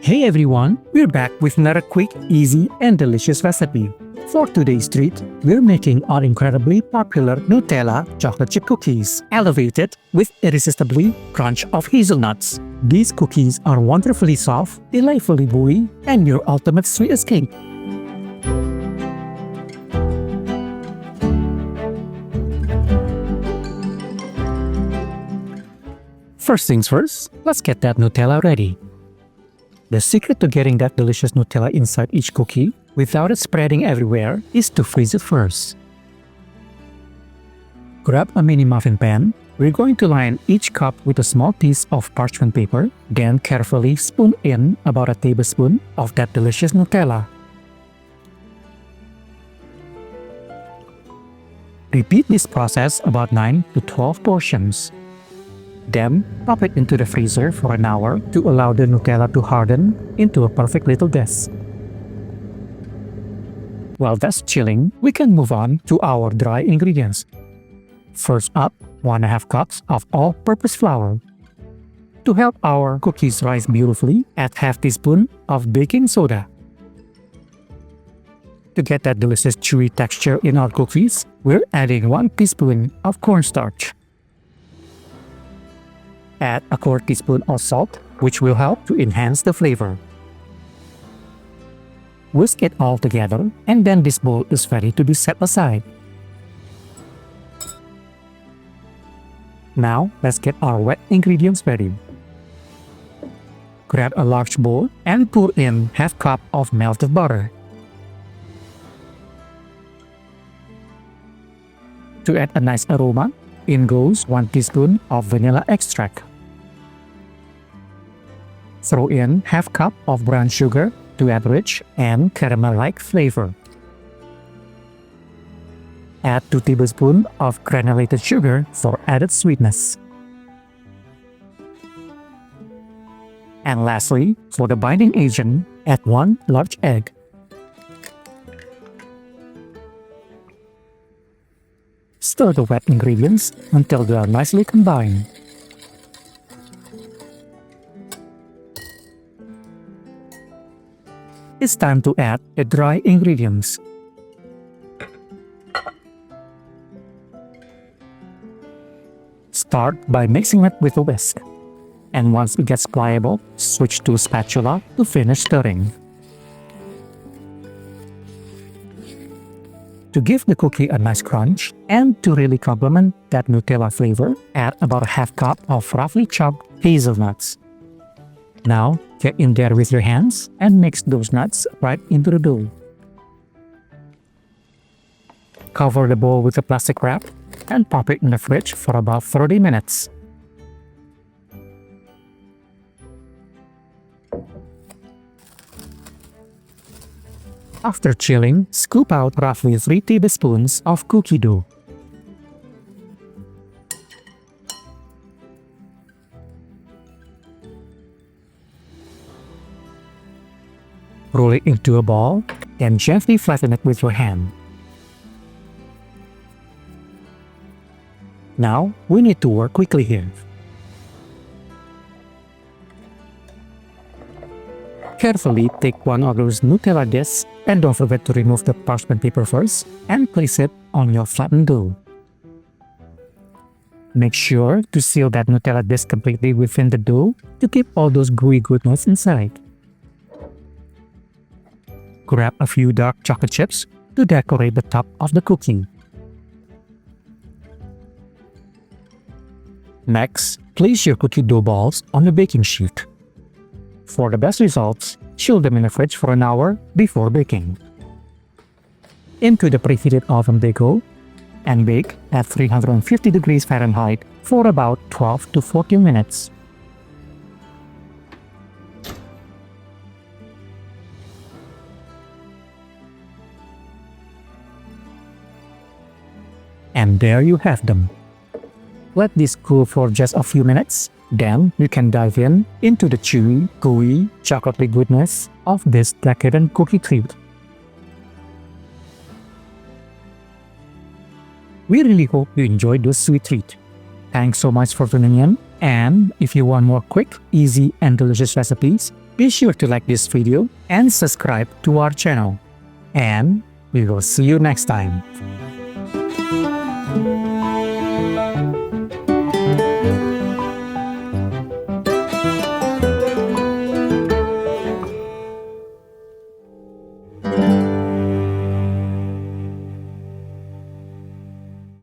Hey everyone, we're back with another quick, easy, and delicious recipe. For today's treat, we're making our incredibly popular Nutella chocolate chip cookies, elevated with irresistibly crunch of hazelnuts. These cookies are wonderfully soft, delightfully gooey, and your ultimate sweet escape. First things first, let's get that Nutella ready. The secret to getting that delicious Nutella inside each cookie without it spreading everywhere is to freeze it first. Grab a mini muffin pan. We're going to line each cup with a small piece of parchment paper, then carefully spoon in about a tablespoon of that delicious Nutella. Repeat this process about 9 to 12 portions. Then, pop it into the freezer for an hour to allow the Nutella to harden into a perfect little disc. While that's chilling, we can move on to our dry ingredients. First up, 1.5 cups of all-purpose flour. To help our cookies rise beautifully, add half teaspoon of baking soda. To get that delicious chewy texture in our cookies, we're adding 1 teaspoon of cornstarch. Add a 1/4 teaspoon of salt, which will help to enhance the flavor. Whisk it all together, and then this bowl is ready to be set aside. Now, let's get our wet ingredients ready. Grab a large bowl and pour in half cup of melted butter. To add a nice aroma, in goes 1 teaspoon of vanilla extract. Throw in half cup of brown sugar to add rich and caramel-like flavor. Add 2 tablespoons of granulated sugar for added sweetness. And lastly, for the binding agent, add 1 large egg. Stir the wet ingredients until they are nicely combined. It's time to add the dry ingredients. Start by mixing it with a whisk, and once it gets pliable, switch to a spatula to finish stirring. To give the cookie a nice crunch and to really complement that Nutella flavor, add about a half cup of roughly chopped hazelnuts. Now, get in there with your hands and mix those nuts right into the dough. Cover the bowl with a plastic wrap and pop it in the fridge for about 30 minutes. After chilling, scoop out roughly 3 tablespoons of cookie dough. Roll it into a ball and gently flatten it with your hand. Now, we need to work quickly here. Carefully take one of those Nutella discs and don't forget to remove the parchment paper first and place it on your flattened dough. Make sure to seal that Nutella disc completely within the dough to keep all those gooey goodness inside. Grab a few dark chocolate chips to decorate the top of the cookie. Next, place your cookie dough balls on the baking sheet. For the best results, chill them in the fridge for an hour before baking. Into the preheated oven they go, and bake at 350 degrees Fahrenheit for about 12 to 14 minutes. And there you have them. Let this cool for just a few minutes, then you can dive into the chewy, gooey, chocolatey goodness of this decadent cookie treat. We really hope you enjoyed this sweet treat. Thanks so much for tuning in. And if you want more quick, easy, and delicious recipes, be sure to like this video and subscribe to our channel. And we will see you next time.